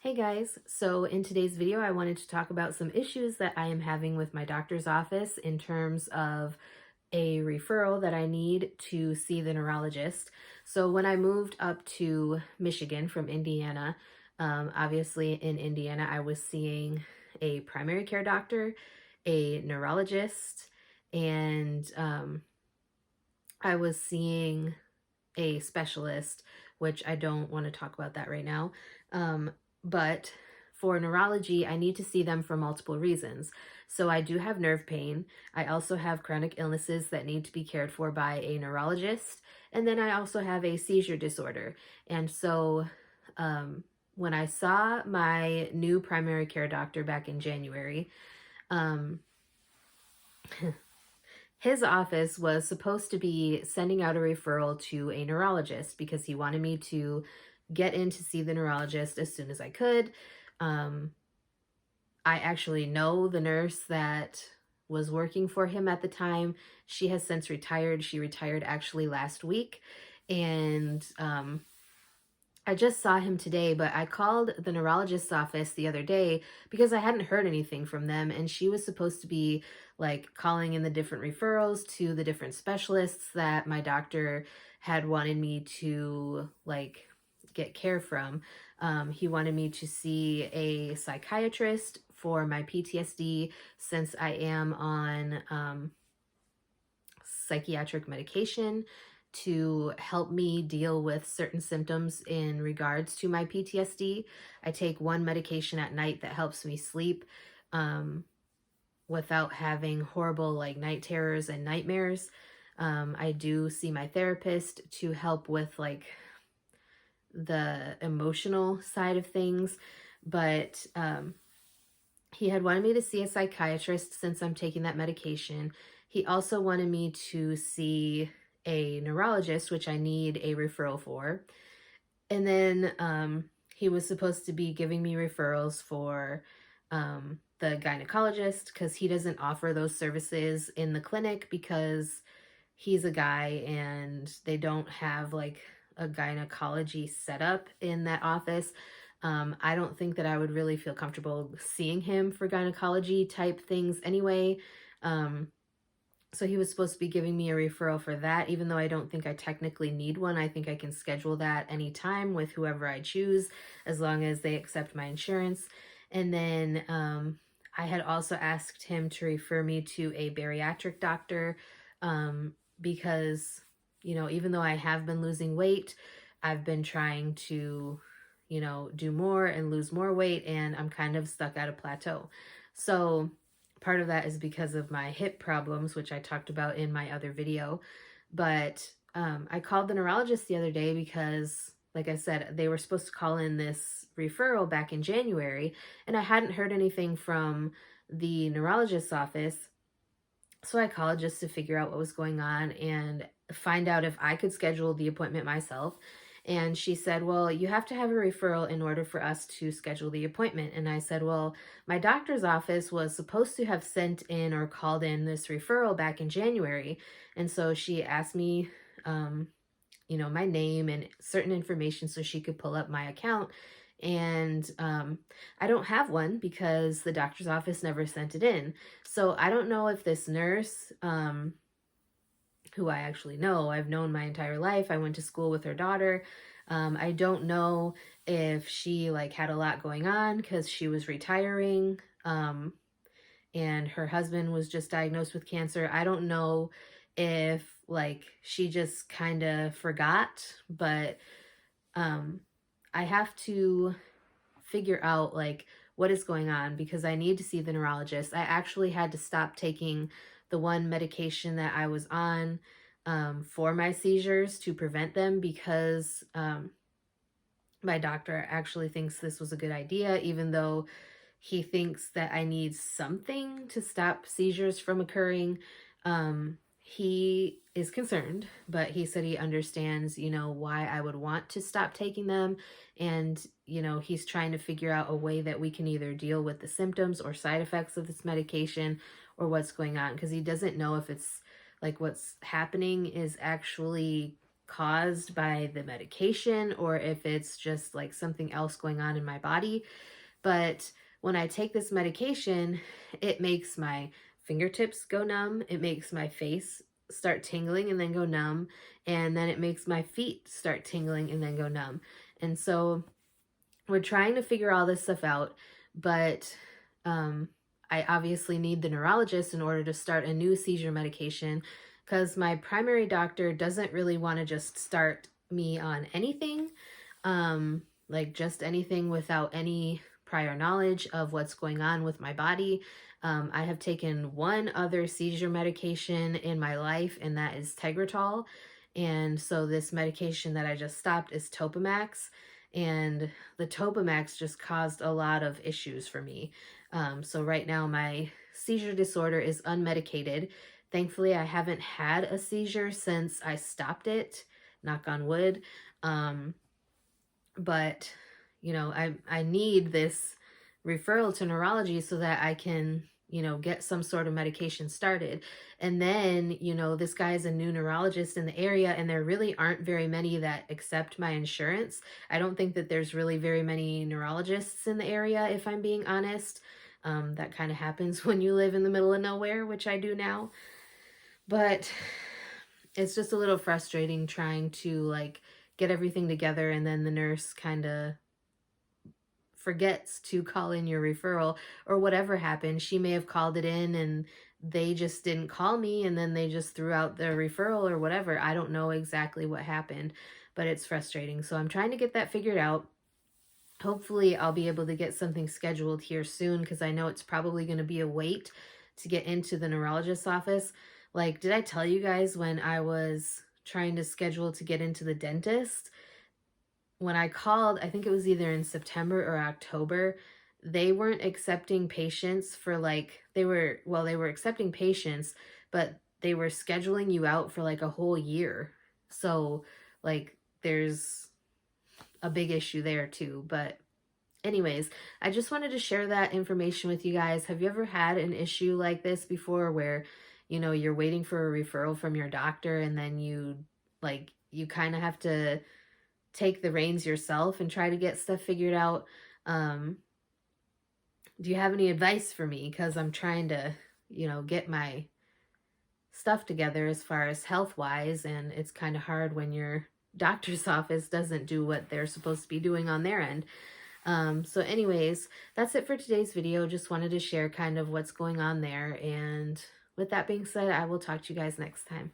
Hey guys, so in today's video I wanted to talk about some issues that I am having with my doctor's office in terms of a referral that I need to see the neurologist. So when I moved up to Michigan from Indiana, obviously in Indiana I was seeing a primary care doctor, a neurologist, and I was seeing a specialist, which I don't want to talk about that right now. But for neurology, I need to see them for multiple reasons. So I do have nerve pain. I also have chronic illnesses that need to be cared for by a neurologist. And then I also have a seizure disorder. And so when I saw my new primary care doctor back in January, um, his office was supposed to be sending out a referral to a neurologist because he wanted me to get in to see the neurologist as soon as I could. Um, I actually know the nurse that was working for him at the time. She has since retired. She retired actually last week. And I just saw him today, but I called the neurologist's office the other day because I hadn't heard anything from them. And she was supposed to be like calling in the different referrals to the different specialists that my doctor had wanted me to like get care from. He wanted me to see a psychiatrist for my PTSD since I am on psychiatric medication to help me deal with certain symptoms in regards to my PTSD. I take one medication at night that helps me sleep without having horrible like night terrors and nightmares. I do see my therapist to help with like the emotional side of things, but he had wanted me to see a psychiatrist since I'm taking that medication. He also wanted me to see a neurologist, which I need a referral for. And then he was supposed to be giving me referrals for the gynecologist because he doesn't offer those services in the clinic because he's a guy and they don't have like a gynecology setup in that office. I don't think that I would really feel comfortable seeing him for gynecology type things anyway. So he was supposed to be giving me a referral for that, even though I don't think I technically need one. I think I can schedule that anytime with whoever I choose, as long as they accept my insurance. And then I had also asked him to refer me to a bariatric doctor because, you know, even though I have been losing weight, I've been trying to, you know, do more and lose more weight, and I'm kind of stuck at a plateau. So part of that is because of my hip problems, which I talked about in my other video. But I called the neurologist the other day because, like I said, they were supposed to call in this referral back in January, and I hadn't heard anything from the neurologist's office. So I called just to figure out what was going on and find out if I could schedule the appointment myself. And she said, well, you have to have a referral in order for us to schedule the appointment. And I said, well, my doctor's office was supposed to have sent in or called in this referral back in January. And so she asked me, you know, my name and certain information so she could pull up my account. And I don't have one because the doctor's office never sent it in. So I don't know if this nurse, who I actually know, I've known my entire life. I went to school with her daughter. I don't know if she like had a lot going on because she was retiring and her husband was just diagnosed with cancer. I don't know if like she just kind of forgot, but I have to figure out like what is going on because I need to see the neurologist. I actually had to stop taking the one medication that I was on for my seizures to prevent them because my doctor actually thinks this was a good idea, even though he thinks that I need something to stop seizures from occurring. He is concerned, but he said he understands, you know, why I would want to stop taking them. And, you know, he's trying to figure out a way that we can either deal with the symptoms or side effects of this medication or what's going on. Because he doesn't know if it's like what's happening is actually caused by the medication or if it's just like something else going on in my body. But when I take this medication, it makes my fingertips go numb. It makes my face start tingling and then go numb. And then it makes my feet start tingling and then go numb. And so we're trying to figure all this stuff out, but um, I obviously need the neurologist in order to start a new seizure medication because my primary doctor doesn't really want to just start me on anything, like just anything without any prior knowledge of what's going on with my body. I have taken one other seizure medication in my life, and that is Tegretol. And so this medication that I just stopped is Topamax. And the Topamax just caused a lot of issues for me. So right now my seizure disorder is unmedicated. Thankfully, I haven't had a seizure since I stopped it, knock on wood. But you know, I need this referral to neurology so that I can, you know, get some sort of medication started. And then, you know, this guy is a new neurologist in the area, and there really aren't very many that accept my insurance. I don't think that there's really very many neurologists in the area, if I'm being honest. That kind of happens when you live in the middle of nowhere, which I do now. But it's just a little frustrating trying to like get everything together, and then the nurse kind of forgets to call in your referral or whatever happened. She may have called it in and they just didn't call me, and then they just threw out the referral or whatever. I don't know exactly what happened, but it's frustrating. So I'm trying to get that figured out. Hopefully I'll be able to get something scheduled here soon, because I know it's probably going to be a wait to get into the neurologist's office. Like, did I tell you guys when I was trying to schedule to get into the dentist? When I called, I think it was either in September or October, they weren't accepting patients for like, they were accepting patients, but they were scheduling you out for like a whole year. So like there's a big issue there too. But anyways, I just wanted to share that information with you guys. Have you ever had an issue like this before where, you know, you're waiting for a referral from your doctor and then you kind of have to take the reins yourself and try to get stuff figured out? Do you have any advice for me? Because I'm trying to, you know, get my stuff together as far as health-wise, and it's kind of hard when your doctor's office doesn't do what they're supposed to be doing on their end. So anyways, that's it for today's video. Just wanted to share kind of what's going on there. And with that being said, I will talk to you guys next time.